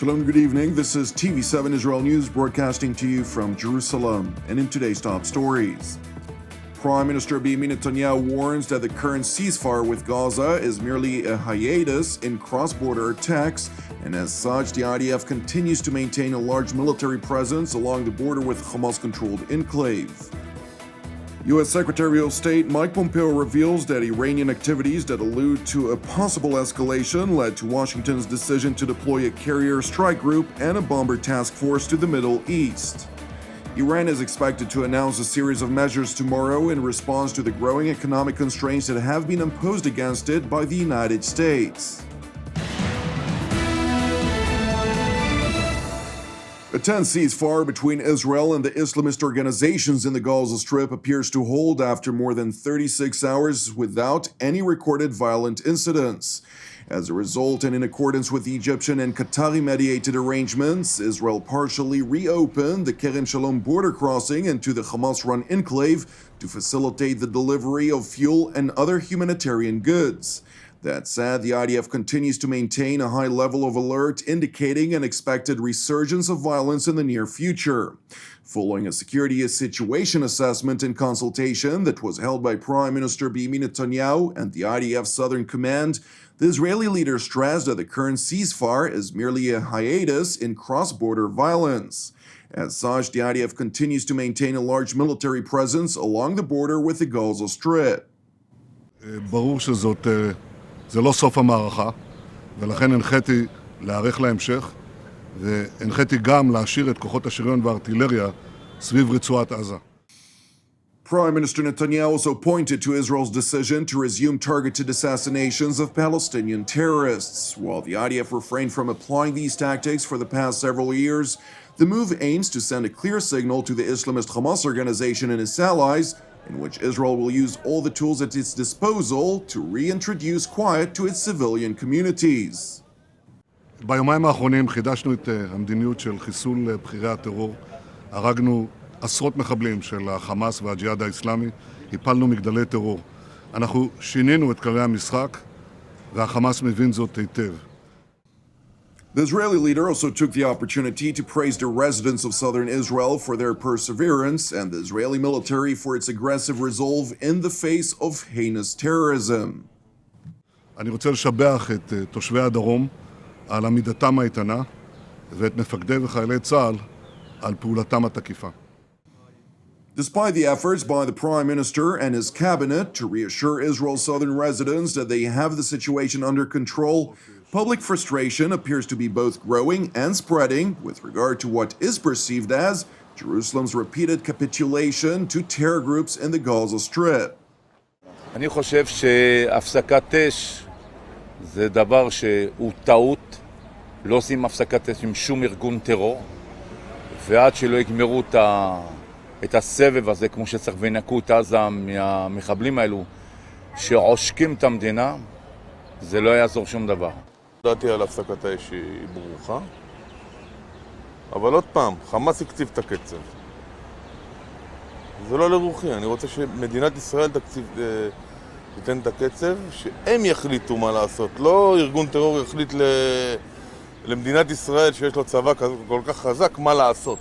Shalom, good evening. This is TV7 Israel News broadcasting to you from Jerusalem. And in today's top stories, Prime Minister Benjamin Netanyahu warns that the current ceasefire with Gaza is merely a hiatus in cross-border attacks, and as such, the IDF continues to maintain a large military presence along the border with Hamas-controlled enclave. U.S. Secretary of State Mike Pompeo reveals that Iranian activities that allude to a possible escalation led to Washington's decision to deploy a carrier strike group and a bomber task force to the Middle East. Iran is expected to announce a series of measures tomorrow in response to the growing economic constraints that have been imposed against it by the United States. A tense ceasefire between Israel and the Islamist organizations in the Gaza Strip appears to hold after more than 36 hours without any recorded violent incidents. As a result, and in accordance with Egyptian and Qatari-mediated arrangements, Israel partially reopened the Kerem Shalom border crossing into the Hamas-run enclave to facilitate the delivery of fuel and other humanitarian goods. That said, the IDF continues to maintain a high level of alert, indicating an expected resurgence of violence in the near future. Following a security situation assessment and consultation that was held by Prime Minister Benjamin Netanyahu and the IDF Southern Command, the Israeli leader stressed that the current ceasefire is merely a hiatus in cross-border violence. As such, the IDF continues to maintain a large military presence along the border with the Gaza Strip. זה לא סוף המערכה, ולכן הנחיתי להיערך להמשך, והנחיתי גם להשאיר את כוחות השריון והארטילריה סביב רצועת עזה. Prime Minister Netanyahu also pointed to Israel's decision to resume targeted assassinations of Palestinian terrorists. While the IDF refrained from applying these tactics for the past several years, the move aims to send a clear signal to the Islamist Hamas organization and its allies, in which Israel will use all the tools at its disposal to reintroduce quiet to its civilian communities. ביומיים האחרונים חידשנו את המדיניות של חיסול בכירי הטרור. הרגנו עשרות מחבלים של החמאס והג'יהאד האסלאמי, הפלנו מגדלי טרור. אנחנו שינינו את כללי המשחק, והחמאס מבין זאת היטב. The Israeli leader also took the opportunity to praise the residents of southern Israel for their perseverance and the Israeli military for its aggressive resolve in the face of heinous terrorism. אני רוצה לשבח את תושבי הדרום על עמידתם האיתנה ואת מפקדי וחיילי צה"ל על פעולתם התקיפה. Despite the efforts by the Prime Minister and his cabinet to reassure Israel's southern residents that they have the situation under control, public frustration appears to be both growing and spreading with regard to what is perceived as Jerusalem's repeated capitulation to terror groups in the Gaza Strip. אני חושב שהפסקת אש זה דבר שהוא טעות. לא עושים הפסקת אש עם שום ארגון טרור, ועד שלא יגמרו את הסבב הזה כמו שצריך וינקו את עזה מהמחבלים האלו שעושקים את המדינה, זה לא יעזור שום דבר. דעתי על הפסקת האש היא ברוכה, אבל עוד פעם, חמאס הקציב את הקצב. זה לא לרוחי, אני רוצה שמדינת ישראל תיתן את הקצב, שהם יחליטו מה לעשות, לא ארגון טרור יחליט למדינת ישראל שיש לו צבא כל כך חזק מה לעשות.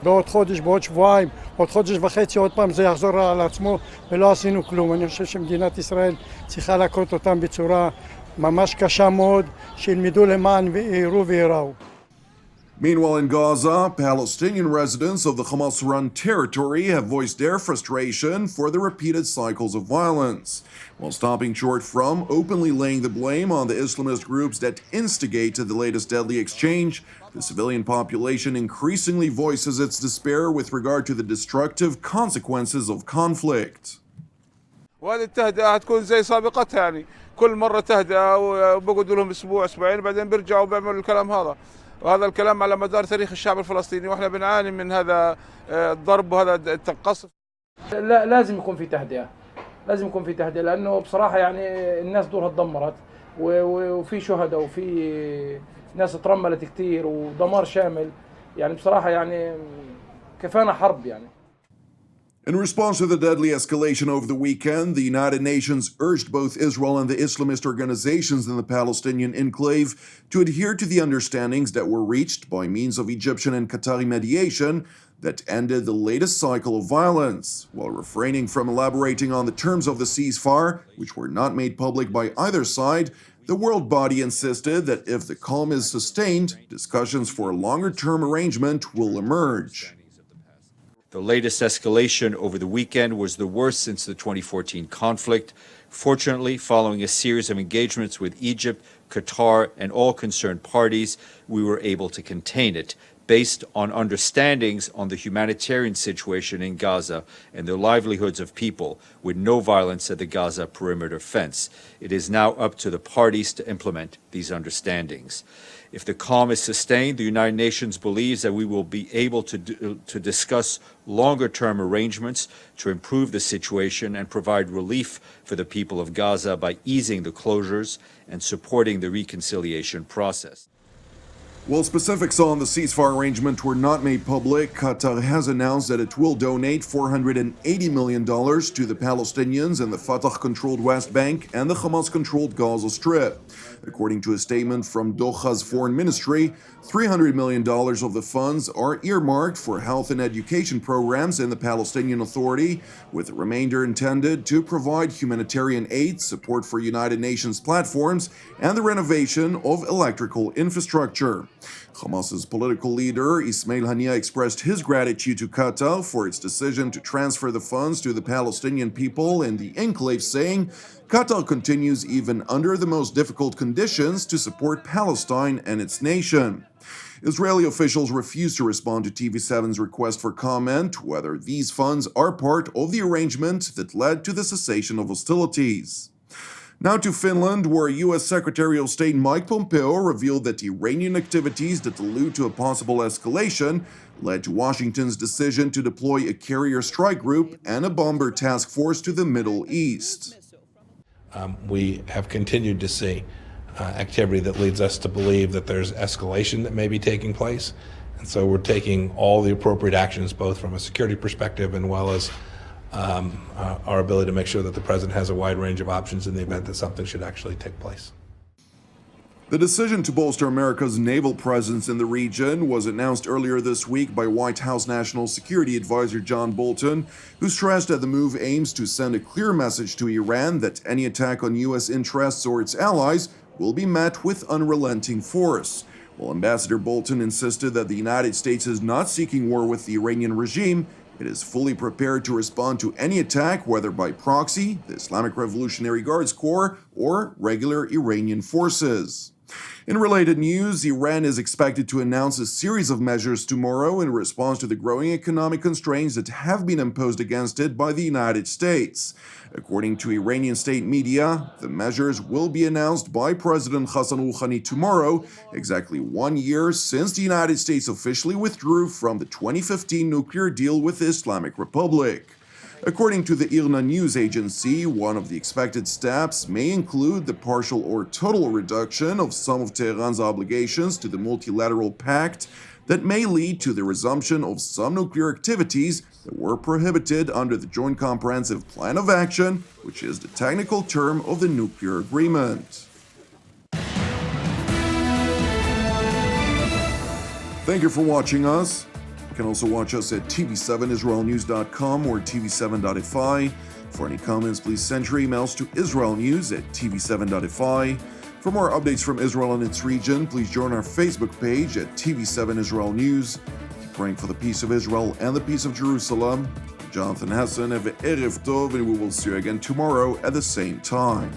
בעוד חודש, בעוד שבועיים, עוד חודש וחצי, עוד פעם זה יחזור על עצמו ולא עשינו כלום. אני חושב שמדינת ישראל צריכה להכות אותם בצורה ממש קשה מאוד, שילמדו למען ויראו ויראו. Meanwhile, in Gaza, Palestinian residents of the Hamas-run territory have voiced their frustration for the repeated cycles of violence, while stopping short from openly laying the blame on the Islamist groups that instigated the latest deadly exchange. The civilian population increasingly voices its despair with regard to the destructive consequences of conflict. وهذه التهدئة هتكون زي سابقتها يعني كل مرة تهدئة وبقعدوا لهم أسبوع أسبوعين بعدين بيرجعوا بيعملوا الكلام هذا وهذا الكلام على مدار تاريخ الشعب الفلسطيني وإحنا بنعاني من هذا الضرب وهذا القصف. لا لازم يكون في تهدئة لازم يكون في تهدئة لأنه بصراحة يعني الناس دورها اتدمرت وفي شهداء وفي ناس اترملت كتير ودمار شامل يعني بصراحة يعني كفانا حرب يعني. In response to the deadly escalation over the weekend, the United Nations urged both Israel and the Islamist organizations in the Palestinian enclave to adhere to the understandings that were reached by means of Egyptian and Qatari mediation that ended the latest cycle of violence, while refraining from elaborating on the terms of the ceasefire, which were not made public by either side. The world body insisted that if the calm is sustained, discussions for a longer-term arrangement will emerge. The latest escalation over the weekend was the worst since the 2014 conflict. Fortunately, following a series of engagements with Egypt, Qatar, and all concerned parties, we were able to contain it, based on understandings on the humanitarian situation in Gaza and the livelihoods of people, with no violence at the Gaza perimeter fence. It is now up to the parties to implement these understandings. If the calm is sustained, the United Nations believes that we will be able to discuss longer-term arrangements to improve the situation and provide relief for the people of Gaza by easing the closures and supporting the reconciliation process. While specifics on the ceasefire arrangement were not made public, Qatar has announced that it will donate $480 million to the Palestinians in the Fatah-controlled West Bank and the Hamas-controlled Gaza Strip. According to a statement from Doha's foreign ministry, $300 million of the funds are earmarked for health and education programs in the Palestinian Authority, with the remainder intended to provide humanitarian aid, support for United Nations platforms, and the renovation of electrical infrastructure. Hamas's political leader Ismail Haniyeh expressed his gratitude to Qatar for its decision to transfer the funds to the Palestinian people in the enclave, saying, Qatar continues even under the most difficult conditions to support Palestine and its nation. Israeli officials refused to respond to TV7's request for comment whether these funds are part of the arrangement that led to the cessation of hostilities. Now to Finland, where U.S. Secretary of State Mike Pompeo revealed that Iranian activities that allude to a possible escalation led to Washington's decision to deploy a carrier strike group and a bomber task force to the Middle East. We have continued to see activity that leads us to believe that there's escalation that may be taking place. And so we're taking all the appropriate actions, both from a security perspective and well as our ability to make sure that the president has a wide range of options in the event that something should actually take place. The decision to bolster America's naval presence in the region was announced earlier this week by White House National Security Advisor John Bolton, who stressed that the move aims to send a clear message to Iran that any attack on U.S. interests or its allies will be met with unrelenting force. While Ambassador Bolton insisted that the United States is not seeking war with the Iranian regime, it is fully prepared to respond to any attack, whether by proxy, the Islamic Revolutionary Guards Corps, or regular Iranian forces. In related news, Iran is expected to announce a series of measures tomorrow in response to the growing economic constraints that have been imposed against it by the United States. According to Iranian state media, the measures will be announced by President Hassan Rouhani tomorrow, exactly 1 year since the United States officially withdrew from the 2015 nuclear deal with the Islamic Republic. According to the IRNA news agency, one of the expected steps may include the partial or total reduction of some of Tehran's obligations to the multilateral pact that may lead to the resumption of some nuclear activities that were prohibited under the Joint Comprehensive Plan of Action, which is the technical term of the nuclear agreement. Thank you for watching us. You can also watch us at tv7israelnews.com or tv7.fi. For any comments, please send your emails to israelnews@tv7.fi. For more updates from Israel and its region, please join our Facebook page at TV7 Israel News. Keep praying for the peace of Israel and the peace of Jerusalem. I'm Jonathan Hassan, have an Erev Tov, and we will see you again tomorrow at the same time.